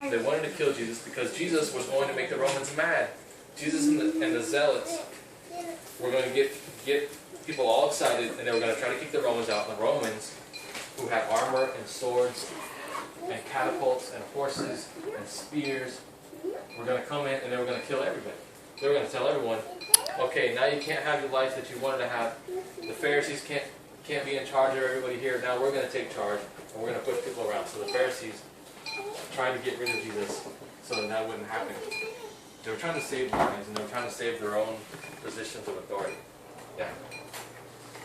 They wanted to kill Jesus because Jesus was going to make the Romans mad. Jesus and the zealots were going to get people all excited, and they were going to try to keep the Romans out. And the Romans, who had armor and swords and catapults and horses and spears, were going to come in and they were going to kill everybody. They were going to tell everyone, okay, now you can't have your life that you wanted to have. The Pharisees can't be in charge of everybody here. Now we're going to take charge and we're going to push people around. So the Pharisees tried to get rid of Jesus so that wouldn't happen. They were trying to save lives and they were trying to save their own positions of authority. Yeah.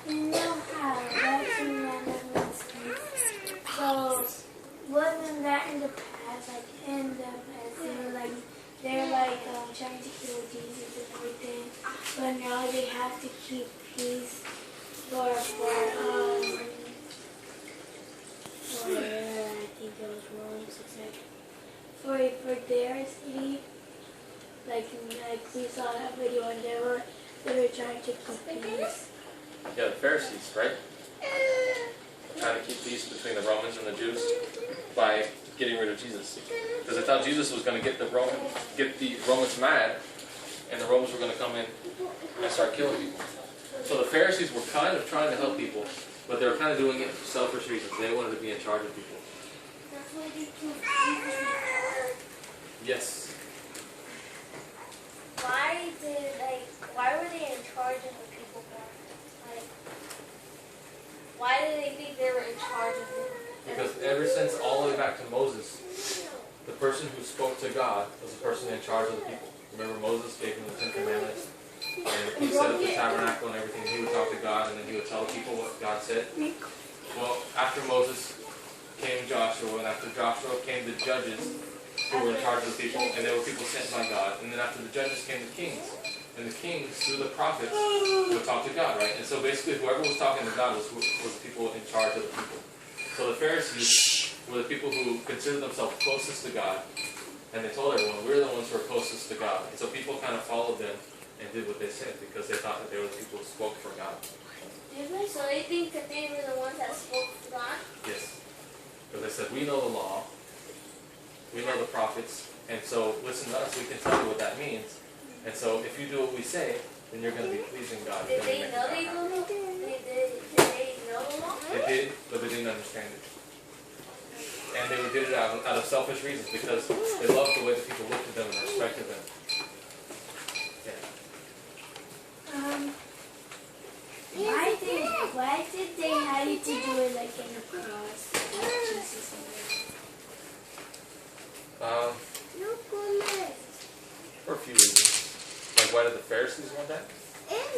You know how watching animals, so wasn't that in the past, they're trying to kill Jesus and everything, but now they have to keep peace for I think it was Rome, for their city, like we saw that video and they were trying to keep peace. Yeah, the Pharisees, right? Trying to keep peace between the Romans and the Jews by getting rid of Jesus. Because they thought Jesus was going to get the Romans mad, and the Romans were going to come in and start killing people. So the Pharisees were kind of trying to help people, but they were kind of doing it for selfish reasons. They wanted to be in charge of people. Yes. Why were they in charge of the people? Why did they think they were in charge of it? Because ever since all the way back to Moses, the person who spoke to God was the person in charge of the people. Remember Moses gave them the 10 Commandments, and he set up the tabernacle and everything. He would talk to God, and then he would tell the people what God said. Well, after Moses came Joshua, and after Joshua came the judges who were in charge of the people, and they were people sent by God. And then after the judges came the kings. And the kings, through the prophets, would talk to God, right? And so basically whoever was talking to God was the people in charge of the people. So the Pharisees were the people who considered themselves closest to God. And they told everyone, we're the ones who are closest to God. And so people kind of followed them and did what they said because they thought that they were the people who spoke for God. So they think that they were the ones that spoke for God? Yes. Because they said, we know the law. We know the prophets. And so listen to us, we can tell you what that means. And so if you do what we say, then you're going to be pleasing God. Did they know they know the law? Did they know the law? They did, but they didn't understand it. And they did it out of selfish reasons because they loved the way that people looked at them and respected them. Yeah. Why did they have you to do it like in the cross? Jesus For a few reasons. Like, why did the Pharisees want that?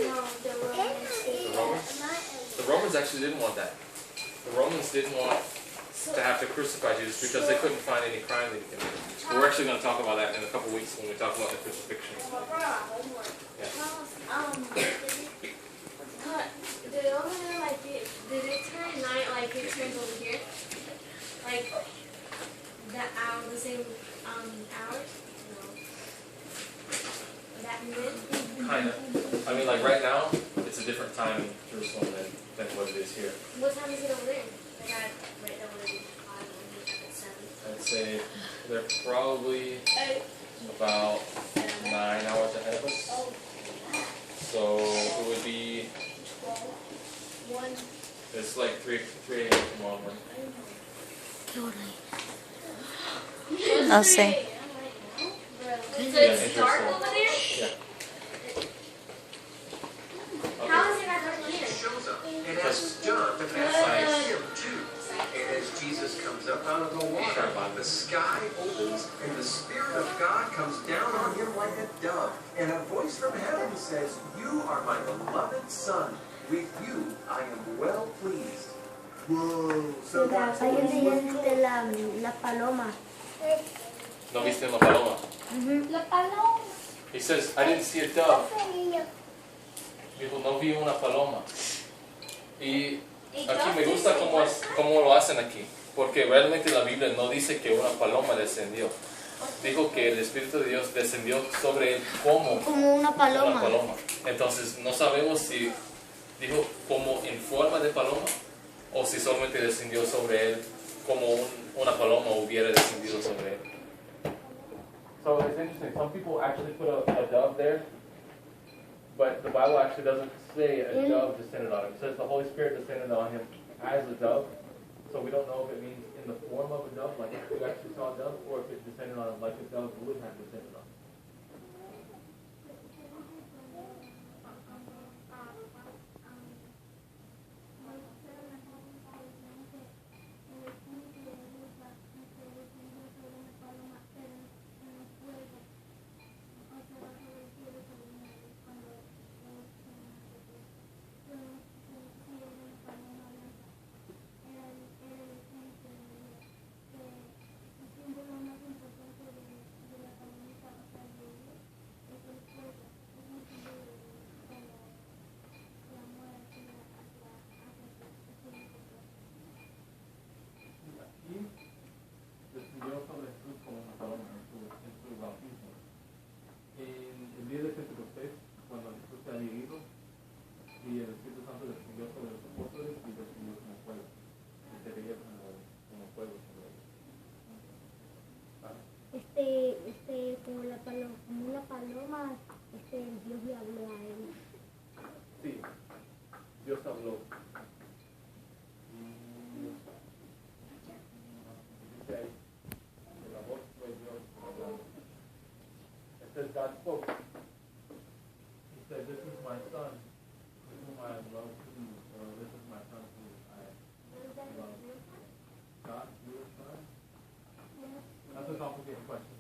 No, the Romans. The Romans? The Romans actually didn't want that. The Romans didn't want to have to crucify Jesus because they couldn't find any crime that he committed. We're actually going to talk about that in a couple weeks when we talk about the crucifixion. Yeah. Did it turn night like it turns over here? Like the same hours? Kind of. I mean, like right now, it's a different time in Jerusalem than what it is here. What time is it over there? Right now, what is it? 5, I'd say they're probably about 9 hours ahead of us. So it would be. 1. It's like 3 a.m. tomorrow morning. I'll say. So it's dark over there? Yeah. How is it not dark here? Shows up and asks John to baptize him too. And as Jesus comes up out of the water, the sky opens and the Spirit of God comes down on him like a dove. And a voice from heaven says, "You are my beloved Son. With you I am well pleased." Whoa. So that's la paloma. ¿No viste la paloma? La paloma. He says, I didn't see a dove. Dijo, no vi una paloma. Y aquí me gusta cómo lo hacen aquí. Porque realmente la Biblia no dice que una paloma descendió. Dijo que el Espíritu de Dios descendió sobre él como una paloma. Una paloma. Entonces no sabemos si dijo como en forma de paloma o si solamente descendió sobre él como una paloma hubiera descendido sobre él. it's interesting. Some people actually put a dove there, but the Bible actually doesn't say a dove descended on him. It says the Holy Spirit descended on him as a dove. So we don't know if it means in the form of a dove, like if we actually saw a dove, or if it descended on him like a dove would have descended on him. Como la paloma, Dios le habló a él. Sí, Dios habló. Dice ahí, que la voz fue Dios hablando. It says God spoke. He said, "This is my son, whom I love you," or "This is my son whom I love." God, your son? That's a complicated question.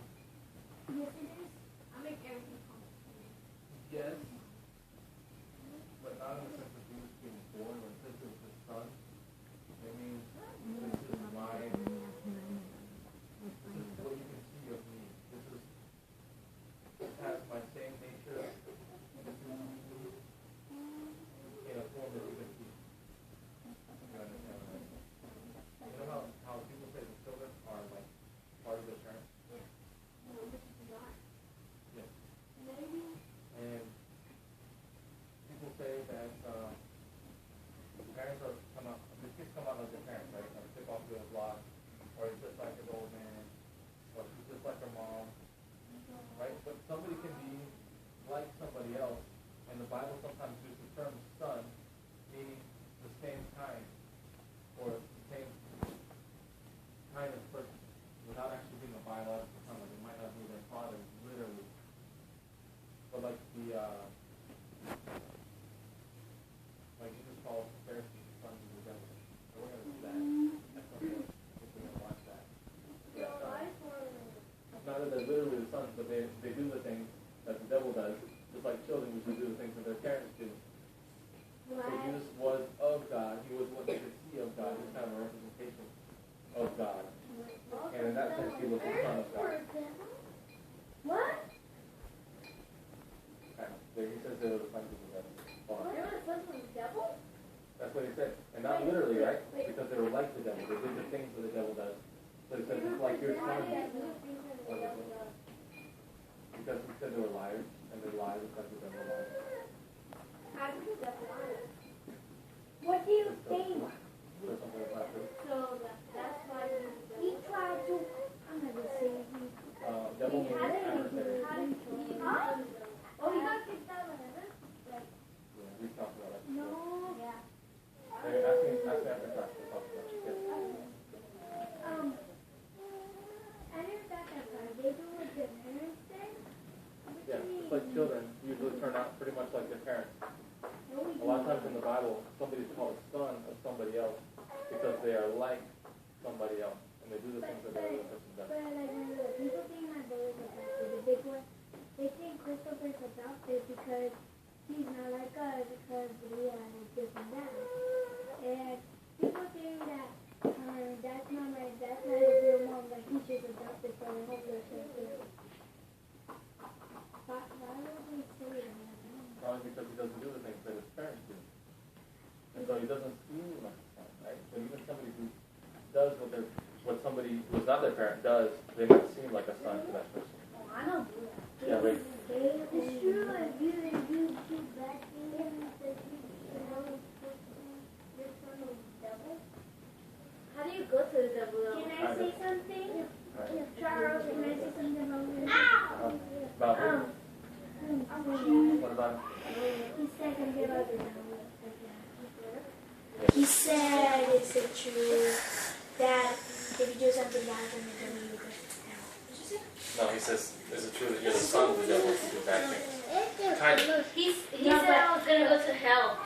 Yes, it is. I make everything complicated. Yes, but not in the sense of Jesus being born, but in the sense of his son. It means this is my, this is what you can see of me. This has my same nature. This is in a form that you can see. You understand what I mean? You know how people say the children are like part of their parents? Yes. And people say that parents are the kids come out like their parents, right? Like tip off the block, or he's just like an old man, or he's just like their mom, right? But somebody can be like somebody else, and the Bible sometimes uses the term son, meaning the same kind, or the same kind of person, without actually being a biological son. Like it might not be their father, literally. But like like Jesus calls the Pharisees the sons of the devil. So we're going to see that at some point, if we're going to watch that. Not that they're literally the sons, but they do the things that the devil does, just like children usually do the things that their parents do. So Jesus was of God. He was what they could see of God. He was kind of a representation of God. And in that sense, he was the son of God. What? He says they were the sons of the devil. They were the sons of the devil? That's what he said. And not literally, right? Because they were like the devil. They did the things that the devil does. So he said, it's like your son. Because he said they were liars, and they lied because the devil lied. What do you think? There's something that's not true. So that's why he tried to, I'm going to say Devil means adversary. Huh? Oh, he got kicked out of heaven? Yeah, we talked about that. No. Yeah. Hey, ask me after class. We'll talk about it. Yes. I heard that they do what their parents say. Yeah, just like children usually turn out pretty much like their parents. A lot of times in the Bible, somebody's called a son of somebody else because they are like somebody else, and they do the things that the other person does. But like when the people think my brother's adopted, the big one, they think Christopher's adopted because he's not like us, because we are this and that. And people think that that's not his real mom, that he's just adopted for the hopeless or why would we say that? Probably because he doesn't do the things that his parents do. And so he doesn't seem like a son, right? So even somebody who does what somebody who's not their parent does, they might seem like a son to that person. Oh, I don't do that. Yeah, right. It's true, if you do bad things, that you know, your son is the devil. How do you go to the devil? Can I say something? Right. Charles, can I say something about this? Ow! about the devil? He said it's the truth that if you do something bad, then the devil will go to hell. No, he says, is it true that you're the son of the devil if you do bad things? He said I was gonna go to hell.